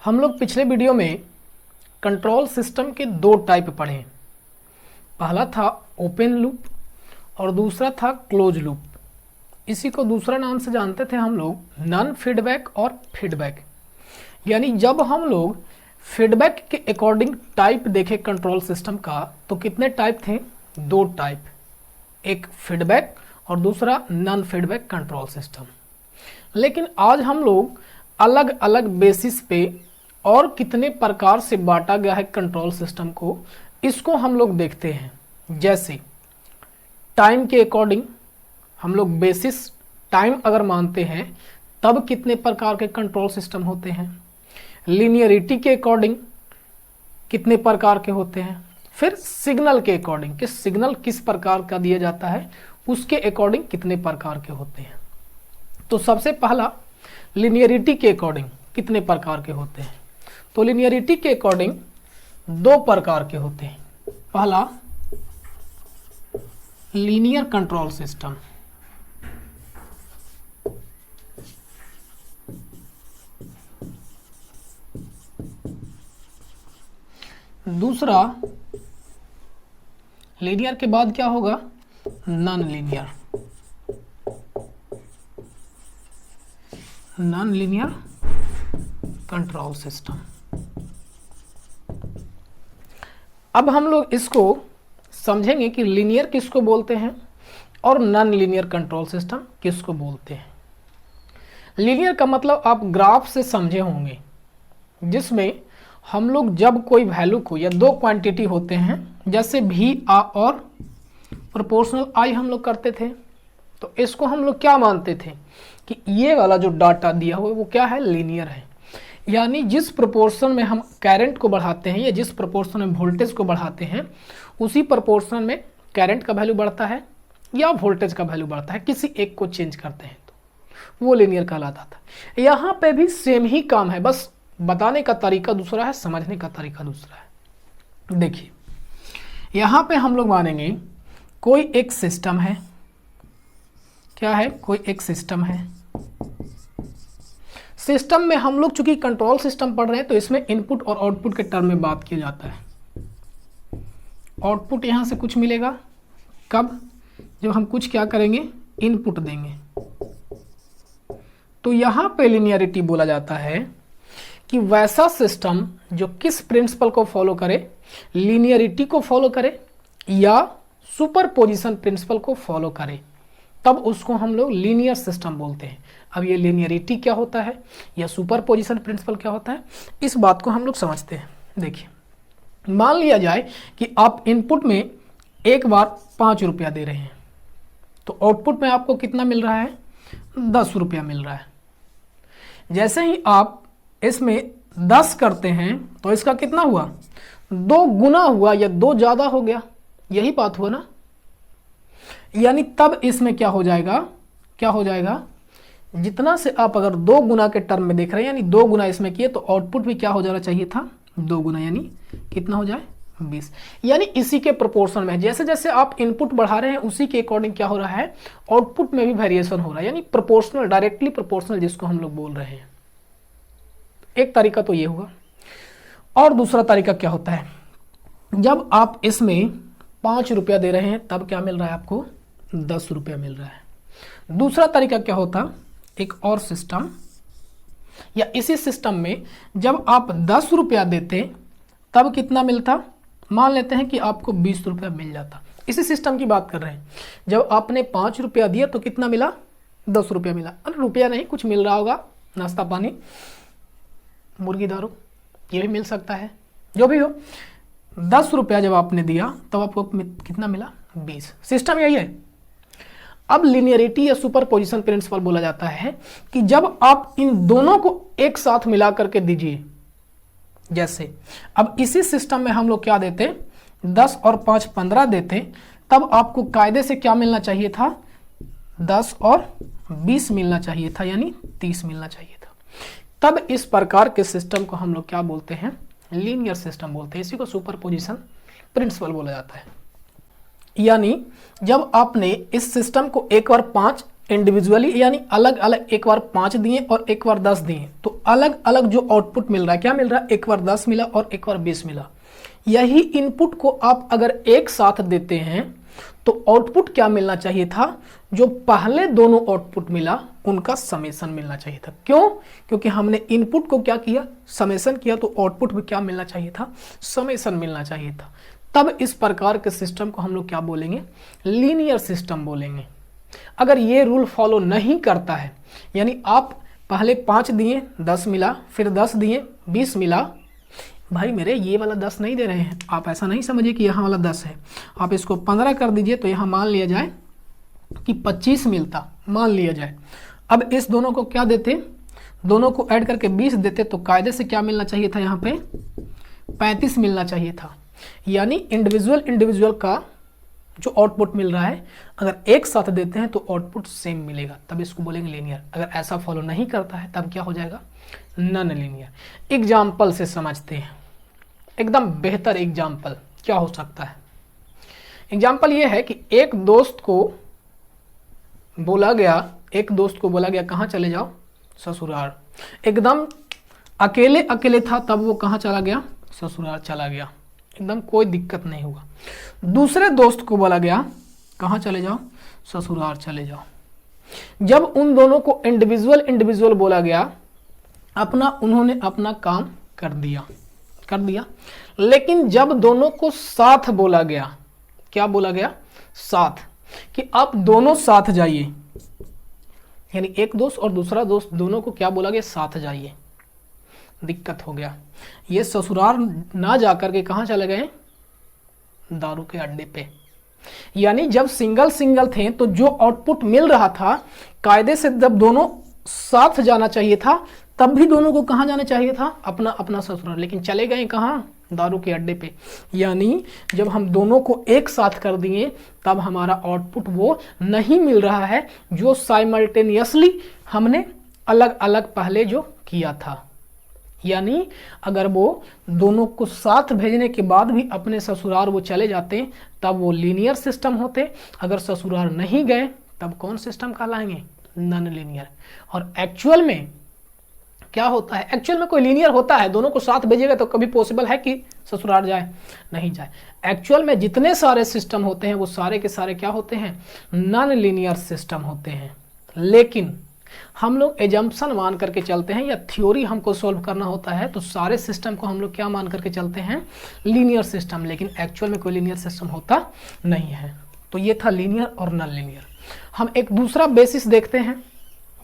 हम लोग पिछले वीडियो में कंट्रोल सिस्टम के दो टाइप पढ़े। पहला था ओपन लूप और दूसरा था क्लोज लूप। इसी को दूसरा नाम से जानते थे हम लोग नॉन फीडबैक और फीडबैक। यानी जब हम लोग फीडबैक के अकॉर्डिंग टाइप देखे कंट्रोल सिस्टम का तो कितने टाइप थे? दो टाइप, एक फीडबैक और दूसरा नॉन फीडबैक कंट्रोल सिस्टम। लेकिन आज हम लोग अलग अलग बेसिस पे और कितने प्रकार से बांटा गया है कंट्रोल सिस्टम को, इसको हम लोग देखते हैं। जैसे टाइम के अकॉर्डिंग हम लोग बेसिस टाइम अगर मानते हैं तब कितने प्रकार के कंट्रोल सिस्टम होते हैं, लीनियरिटी के अकॉर्डिंग कितने प्रकार के होते हैं, फिर सिग्नल के अकॉर्डिंग कि सिग्नल किस प्रकार का दिया जाता है उसके अकॉर्डिंग कितने प्रकार के होते हैं। तो सबसे पहला लीनियरिटी के अकॉर्डिंग कितने प्रकार के होते हैं। तो लीनियरिटी के अकॉर्डिंग दो प्रकार के होते हैं। पहला लीनियर कंट्रोल सिस्टम, दूसरा लीनियर के बाद क्या होगा? Non linear. Non linear control system. अब हम लोग इसको समझेंगे कि लीनियर किसको बोलते हैं और नॉन लीनियर कंट्रोल सिस्टम किसको बोलते हैं। लीनियर का मतलब आप ग्राफ से समझे होंगे, जिसमें हम लोग जब कोई वैल्यू को या दो क्वांटिटी होते हैं जैसे भी आ और प्रोपोर्शनल आई हम लोग करते थे, तो इसको हम लोग क्या मानते थे कि ये वाला जो डाटा दिया हुआ है वो क्या है? लीनियर है। यानी जिस प्रोपोर्शन में हम करंट को बढ़ाते हैं या जिस प्रोपोर्शन में वोल्टेज को बढ़ाते हैं उसी प्रोपोर्शन में करंट का वैल्यू बढ़ता है या वोल्टेज का वैल्यू बढ़ता है, किसी एक को चेंज करते हैं तो वो लीनियर कहलाता था। यहाँ पे भी सेम ही काम है, बस बताने का तरीका दूसरा है, समझने का तरीका दूसरा है। देखिए यहाँ पे हम लोग मानेंगे कोई एक सिस्टम है। क्या है? कोई एक सिस्टम है। सिस्टम में हम लोग चूंकि कंट्रोल सिस्टम पढ़ रहे हैं तो इसमें इनपुट और आउटपुट के टर्म में बात किया जाता है। आउटपुट यहां से कुछ मिलेगा कब? जब हम कुछ क्या करेंगे? इनपुट देंगे। तो यहां पे लीनियरिटी बोला जाता है कि वैसा सिस्टम जो किस प्रिंसिपल को फॉलो करे, लीनियरिटी को फॉलो करे या सुपरपोजिशन प्रिंसिपल को फॉलो करे, तब उसको हम लोग लीनियर सिस्टम बोलते हैं। अब ये लीनियरिटी क्या होता है या सुपरपोजिशन प्रिंसिपल क्या होता है, इस बात को हम लोग समझते हैं। देखिए मान लिया जाए कि आप इनपुट में एक बार 5 रुपया दे रहे हैं तो आउटपुट में आपको कितना मिल रहा है? 10 रुपया मिल रहा है। जैसे ही आप इसमें 10 करते हैं तो इसका कितना हुआ? 2 गुना हुआ या 2 ज्यादा हो गया, यही बात हुआ ना। यानी तब इसमें क्या हो जाएगा? क्या हो जाएगा? जितना से आप अगर 2 गुना के टर्म में देख रहे हैं यानी 2 गुना इसमें किए तो आउटपुट भी क्या हो जाना चाहिए था? 2 गुना, यानी कितना हो जाए? 20। यानी इसी के प्रोपोर्शन में जैसे जैसे आप इनपुट बढ़ा रहे हैं उसी के अकॉर्डिंग क्या हो रहा है? आउटपुट में भी वेरिएशन हो रहा है, यानी प्रोपोर्शनल, डायरेक्टली प्रोपोर्शनल जिसको हम लोग बोल रहे हैं। एक तरीका तो ये हुआ। और दूसरा तरीका क्या होता है? जब आप इसमें 5 रुपया दे रहे हैं तब क्या मिल रहा है आपको? 10 रुपया मिल रहा है। दूसरा तरीका क्या होता? एक और सिस्टम या इसी सिस्टम में जब आप 10 रुपया देते तब कितना मिलता? मान लेते हैं कि आपको 20 रुपया मिल जाता। इसी सिस्टम की बात कर रहे हैं। जब आपने 5 रुपया दिया तो कितना मिला? 10 रुपया मिला। अरे रुपया नहीं, कुछ मिल रहा होगा, नाश्ता पानी, मुर्गी दारू, ये भी मिल सकता है, जो भी हो। 10 रुपया जब आपने दिया तब आपको कितना मिला? 20। सिस्टम यही है। अब लीनियरिटी या सुपरपोजिशन प्रिंसिपल बोला जाता है कि जब आप इन दोनों को एक साथ मिला करके दीजिए। जैसे अब इसी सिस्टम में हम लोग क्या देते? 10 और 5 15 देते, तब आपको कायदे से क्या मिलना चाहिए था? 10 और 20 मिलना चाहिए था, यानी 30 मिलना चाहिए था। तब इस प्रकार के सिस्टम को हम लोग क्या बोलते हैं? लीनियर सिस्टम बोलते हैं। इसी को सुपरपोजिशन प्रिंसिपल बोला जाता है। यानी जब आपने इस सिस्टम को एक बार 5 इंडिविजुअली यानी अलग अलग, एक बार 5 दिए और एक बार 10 दिए, तो अलग अलग जो आउटपुट मिल रहा है, क्या मिल रहा है, एक बार 10 मिला और एक बार 20 मिला। यही इनपुट को आप अगर एक साथ देते हैं तो आउटपुट क्या मिलना चाहिए था, जो पहले दोनों आउटपुट मिला उनका समेशन मिलना चाहिए था। क्यों? क्योंकि हमने इनपुट को क्या किया, समेशन किया, तो आउटपुट भी क्या मिलना चाहिए था, समेशन मिलना चाहिए था। तब इस प्रकार के सिस्टम को हम लोग क्या बोलेंगे, लीनियर सिस्टम बोलेंगे। अगर ये रूल फॉलो नहीं करता है, यानी आप पहले 5 दिए 10 मिला, फिर 10 दिए 20 मिला, भाई मेरे ये वाला 10 नहीं दे रहे हैं, आप ऐसा नहीं समझिए कि यहाँ वाला 10 है, आप इसको 15 कर दीजिए, तो यहाँ मान लिया जाए कि 25 मिलता, मान लिया जाए। अब इस दोनों को क्या देते, दोनों को ऐड करके 20 देते, तो कायदे से क्या मिलना चाहिए था, यहाँ पे 35 मिलना चाहिए था। यानी इंडिविजुअल का जो आउटपुट मिल रहा है, अगर एक साथ देते हैं तो आउटपुट सेम मिलेगा, तब इसको बोलेंगे लीनियर। अगर ऐसा फॉलो नहीं करता है तब क्या हो जाएगा, नॉन लीनियर। एग्जाम्पल से समझते हैं, एकदम बेहतर एग्जाम्पल क्या हो सकता है। एग्जाम्पल ये है कि एक दोस्त को बोला गया कहाँ चले जाओ, ससुराल। एकदम अकेले अकेले था, तब वो कहाँ चला गया, ससुराल चला गया, एकदम कोई दिक्कत नहीं हुआ। दूसरे दोस्त को बोला गया कहाँ चले जाओ, ससुराल चले जाओ। जब उन दोनों को इंडिविजुअल बोला गया, उन्होंने अपना काम कर दिया। लेकिन जब दोनों को साथ बोला गया, क्या बोला गया, साथ, कि आप दोनों साथ जाइए, यानी एक दोस्त और दूसरा दोस्त दोनों को क्या बोला गया, साथ जाइए। दिक्कत हो गया, ये ससुराल ना जाकर के कहाँ चले गए, दारू के अड्डे पे। यानी जब सिंगल थे तो जो आउटपुट मिल रहा था, कायदे से जब दोनों साथ जाना चाहिए था, तब भी दोनों को कहाँ जाना चाहिए था, अपना अपना ससुराल, लेकिन चले गए कहाँ, दारू के अड्डे पे। यानी जब हम दोनों को एक साथ कर दिए, तब हमारा आउटपुट वो नहीं मिल रहा है जो साइमल्टेनियसली हमने अलग अलग पहले जो किया था। यानी अगर वो दोनों को साथ भेजने के बाद भी अपने ससुराल वो चले जाते, तब वो लीनियर सिस्टम होते। अगर ससुराल नहीं गए तब कौन सिस्टम कहलाएंगे, नॉन लीनियर। और एक्चुअल में क्या होता है, एक्चुअल में कोई लीनियर होता है, दोनों को साथ भेजेगा तो कभी पॉसिबल है कि ससुराल जाए, नहीं जाए। एक्चुअल में जितने सारे सिस्टम होते हैं वो सारे के सारे क्या होते हैं, नॉन लीनियर सिस्टम होते हैं। लेकिन हम लोग एजम्पशन मान करके चलते हैं, या थ्योरी हमको सॉल्व करना होता है तो सारे सिस्टम को हम लोग क्या मान करके चलते हैं, लीनियर सिस्टम। लेकिन एक्चुअल में कोई लीनियर सिस्टम होता नहीं है। तो ये था लीनियर और नॉन लीनियर। हम एक दूसरा बेसिस देखते हैं,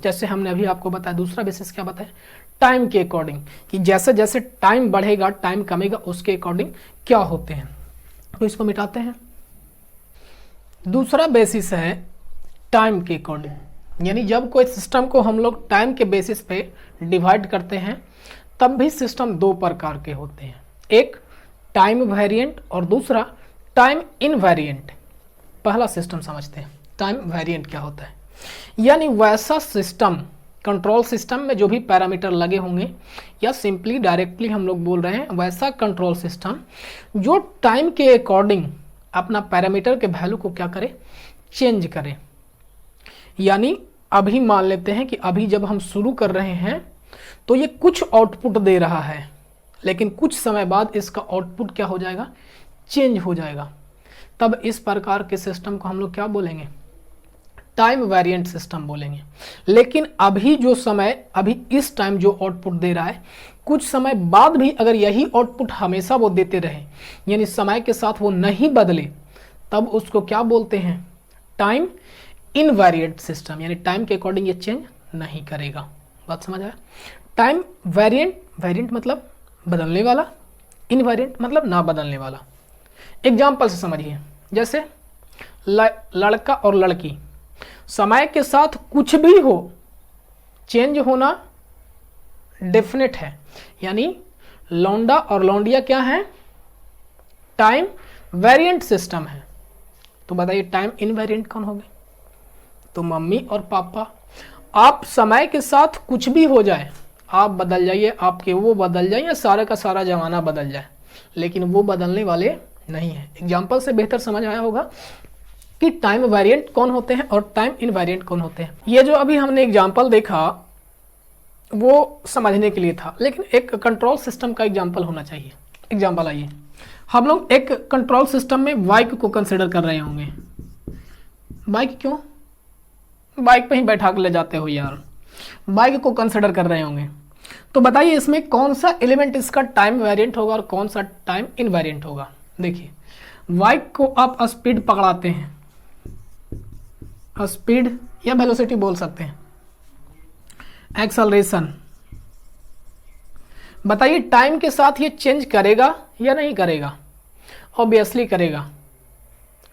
जैसे हमने अभी आपको बताया। दूसरा बेसिस क्या बताया, टाइम के अकॉर्डिंग, कि जैसे जैसे टाइम बढ़ेगा टाइम कमेगा, उसके अकॉर्डिंग क्या होते हैं। तो इसको मिटाते हैं। दूसरा बेसिस है टाइम के अकॉर्डिंग, यानी जब कोई सिस्टम को हम लोग टाइम के बेसिस पे डिवाइड करते हैं, तब भी सिस्टम दो प्रकार के होते हैं, एक टाइम वेरिएंट और दूसरा टाइम इनवेरिएंट। पहला सिस्टम समझते हैं, टाइम वेरिएंट क्या होता है। यानी वैसा सिस्टम, कंट्रोल सिस्टम में जो भी पैरामीटर लगे होंगे, या सिंपली डायरेक्टली हम लोग बोल रहे हैं वैसा कंट्रोल सिस्टम जो टाइम के अकॉर्डिंग अपना पैरामीटर के वैल्यू को क्या करे, चेंज करे। यानी अभी मान लेते हैं कि अभी जब हम शुरू कर रहे हैं तो ये कुछ आउटपुट दे रहा है, लेकिन कुछ समय बाद इसका आउटपुट क्या हो जाएगा, चेंज हो जाएगा। तब इस प्रकार के सिस्टम को हम लोग क्या बोलेंगे, टाइम वेरिएंट सिस्टम बोलेंगे। लेकिन अभी जो समय, अभी इस टाइम जो आउटपुट दे रहा है, कुछ समय बाद भी अगर यही आउटपुट हमेशा वो देते रहे, यानी समय के साथ वो नहीं बदले, तब उसको क्या बोलते हैं, टाइम इनवेरिएंट सिस्टम। यानी टाइम के अकॉर्डिंग ये चेंज नहीं करेगा। बात समझ आया। टाइम वेरिएंट, वेरिएंट मतलब बदलने वाला, इनवेरिएंट मतलब ना बदलने वाला। एग्जाम्पल से समझिए, जैसे लड़का और लड़की, समय के साथ कुछ भी हो, चेंज होना डेफिनेट है। यानी लौंडा और लौंडिया क्या है, टाइम वेरिएंट सिस्टम है। तो बताइए टाइम इनवेरिएंट कौन होंगे, तो मम्मी और पापा। आप समय के साथ कुछ भी हो जाए, आप बदल जाइए, आपके वो बदल जाए, या सारा का सारा जमाना बदल जाए, लेकिन वो बदलने वाले नहीं है। एग्जाम्पल से बेहतर समझ आया होगा कि टाइम वेरिएंट कौन होते हैं और टाइम इनवेरिएंट कौन होते हैं। ये जो अभी हमने एग्जाम्पल देखा वो समझने के लिए था, लेकिन एक कंट्रोल सिस्टम का एग्जाम्पल होना चाहिए। एग्जाम्पल आइए, हम लोग एक कंट्रोल सिस्टम में बाइक को कंसिडर कर रहे होंगे। बाइक क्यों, बाइक पे ही बैठा कर ले जाते हो यार, बाइक को कंसिडर कर रहे होंगे। तो बताइए इसमें कौन सा एलिमेंट इसका टाइम वेरिएंट होगा और कौन सा टाइम इनवेरिएंट होगा। देखिए बाइक को आप स्पीड पकड़ाते हैं, स्पीड या वेलोसिटी बोल सकते हैं, एक्सेलरेशन, बताइए टाइम के साथ ये चेंज करेगा या नहीं करेगा। ऑब्वियसली करेगा,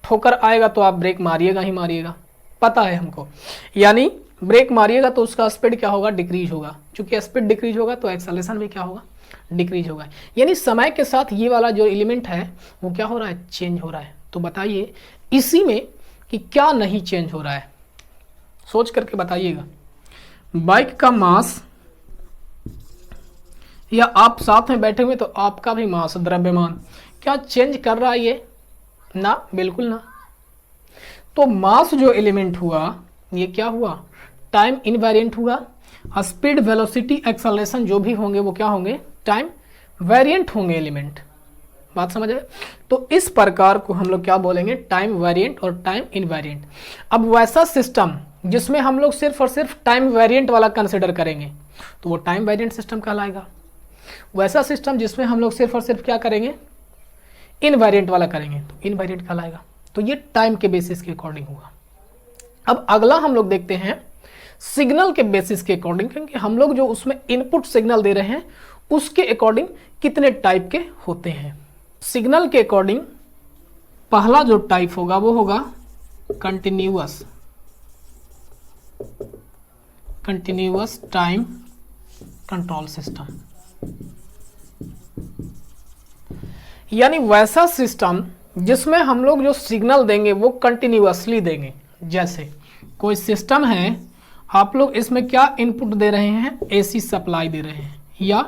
ठोकर आएगा तो आप ब्रेक मारिएगा ही मारिएगा, पता है हमको। यानी ब्रेक मारिएगा तो उसका स्पीड क्या होगा, डिक्रीज होगा। चूंकि स्पीड डिक्रीज होगा तो एक्सेलरेशन भी क्या होगा, डिक्रीज होगा। यानी समय के साथ ये वाला जो एलिमेंट है वो क्या हो रहा है, चेंज हो रहा है। तो बताइए इसी में कि क्या नहीं चेंज हो रहा है, सोच करके बताइएगा। बाइक का मास या आप साथ में बैठे हुए तो आपका भी मास, द्रव्यमान, क्या चेंज कर रहा है ये, ना, बिल्कुल ना। तो मास जो एलिमेंट हुआ ये क्या हुआ, टाइम इनवेरिएंट हुआ। स्पीड, वेलोसिटी, एक्सेलरेशन जो भी होंगे वो क्या होंगे, टाइम वेरिएंट होंगे एलिमेंट। बात समझ आए। तो इस प्रकार को हम लोग क्या बोलेंगे, टाइम वेरिएंट और टाइम इनवेरिएंट। अब वैसा सिस्टम जिसमें हम लोग सिर्फ और सिर्फ टाइम वेरिएंट वाला कंसिडर करेंगे तो वो टाइम वेरिएंट सिस्टम कहलाएगा। वैसा सिस्टम जिसमें हम लोग सिर्फ और सिर्फ क्या करेंगे, इनवेरिएंट वाला करेंगे तो इनवेरिएंट कहलाएगा। तो ये टाइम के बेसिस के अकॉर्डिंग होगा। अब अगला हम लोग देखते हैं सिग्नल के बेसिस के अकॉर्डिंग, क्योंकि हम लोग जो उसमें इनपुट सिग्नल दे रहे हैं उसके अकॉर्डिंग कितने टाइप के होते हैं। सिग्नल के अकॉर्डिंग पहला जो टाइप होगा वो होगा कंटिन्यूअस टाइम कंट्रोल सिस्टम। यानी वैसा सिस्टम जिसमें हम लोग जो सिग्नल देंगे वो कंटिन्यूअसली देंगे। जैसे कोई सिस्टम है, आप लोग इसमें क्या इनपुट दे रहे हैं, एसी सप्लाई दे रहे हैं या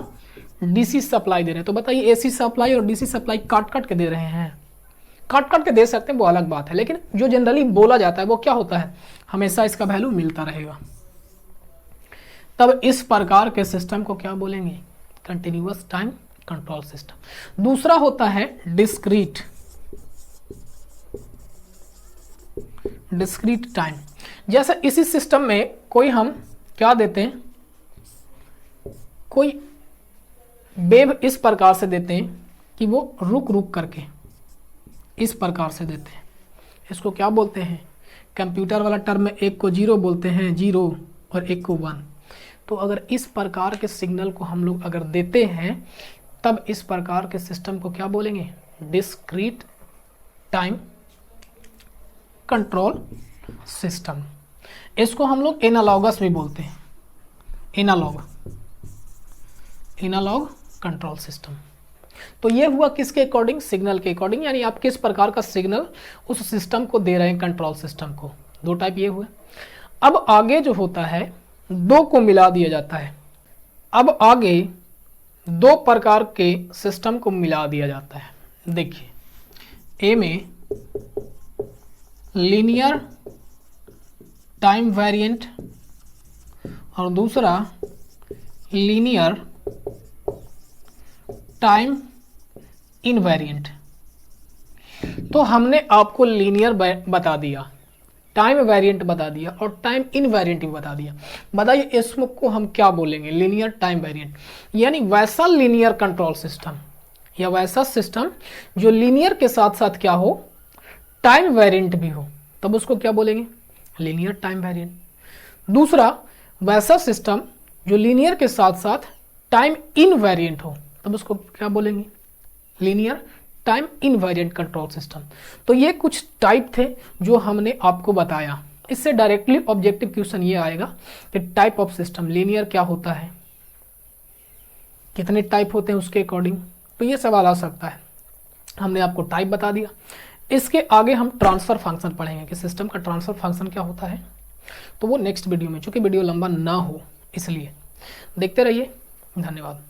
डीसी सप्लाई दे रहे हैं। तो बताइए एसी सप्लाई और डीसी सप्लाई काट काट के दे रहे हैं, काट काट के दे सकते हैं वो अलग बात है, लेकिन जो जनरली बोला जाता है वो क्या होता है, हमेशा इसका वैल्यू मिलता रहेगा। तब इस प्रकार के सिस्टम को क्या बोलेंगे, कंटिन्यूअस टाइम कंट्रोल सिस्टम। दूसरा होता है डिस्क्रीट टाइम। जैसे इसी सिस्टम में कोई हम क्या देते हैं, कोई वेव इस प्रकार से देते हैं कि वो रुक रुक करके इस प्रकार से देते हैं। इसको क्या बोलते हैं, कंप्यूटर वाला टर्म में एक को जीरो बोलते हैं, जीरो, और एक को वन। तो अगर इस प्रकार के सिग्नल को हम लोग अगर देते हैं तब इस प्रकार के सिस्टम को क्या बोलेंगे, डिस्क्रीट टाइम कंट्रोल सिस्टम। इसको हम लोग एनालॉगस भी बोलते हैं, एनालॉग कंट्रोल सिस्टम। तो ये हुआ किसके अकॉर्डिंग, सिग्नल के अकॉर्डिंग, यानी आप किस प्रकार का सिग्नल उस सिस्टम को दे रहे हैं, कंट्रोल सिस्टम को। दो टाइप ये हुए। अब आगे जो होता है दो को मिला दिया जाता है। अब आगे दो प्रकार के सिस्टम को मिला दिया जाता है। देखिए ए में लीनियर टाइम वेरिएंट और दूसरा लीनियर टाइम इनवेरिएंट। तो हमने आपको लीनियर बता दिया, टाइम वेरिएंट बता दिया और टाइम इनवेरिएंट भी बता दिया। बताइए इसको हम क्या बोलेंगे, लीनियर टाइम वेरिएंट। यानी वैसा लीनियर कंट्रोल सिस्टम या वैसा सिस्टम जो लीनियर के साथ साथ क्या हो, टाइम वेरिएंट भी हो, तब उसको क्या बोलेंगे, लीनियर टाइम वेरिएंट। दूसरा वैसा सिस्टम जो लीनियर के साथ साथ टाइम इनवेरिएंट हो, तब उसको क्या बोलेंगे, linear time invariant control system. तो ये कुछ टाइप थे जो हमने आपको बताया। इससे डायरेक्टली ऑब्जेक्टिव क्वेश्चन ये आएगा कि टाइप ऑफ सिस्टम लीनियर क्या होता है, कितने टाइप होते हैं उसके अकॉर्डिंग, तो ये सवाल आ सकता है। हमने आपको टाइप बता दिया। इसके आगे हम ट्रांसफर फंक्शन पढ़ेंगे कि सिस्टम का ट्रांसफर फंक्शन क्या होता है, तो वो नेक्स्ट वीडियो में, चूंकि वीडियो लंबा ना हो इसलिए देखते रहिए। धन्यवाद।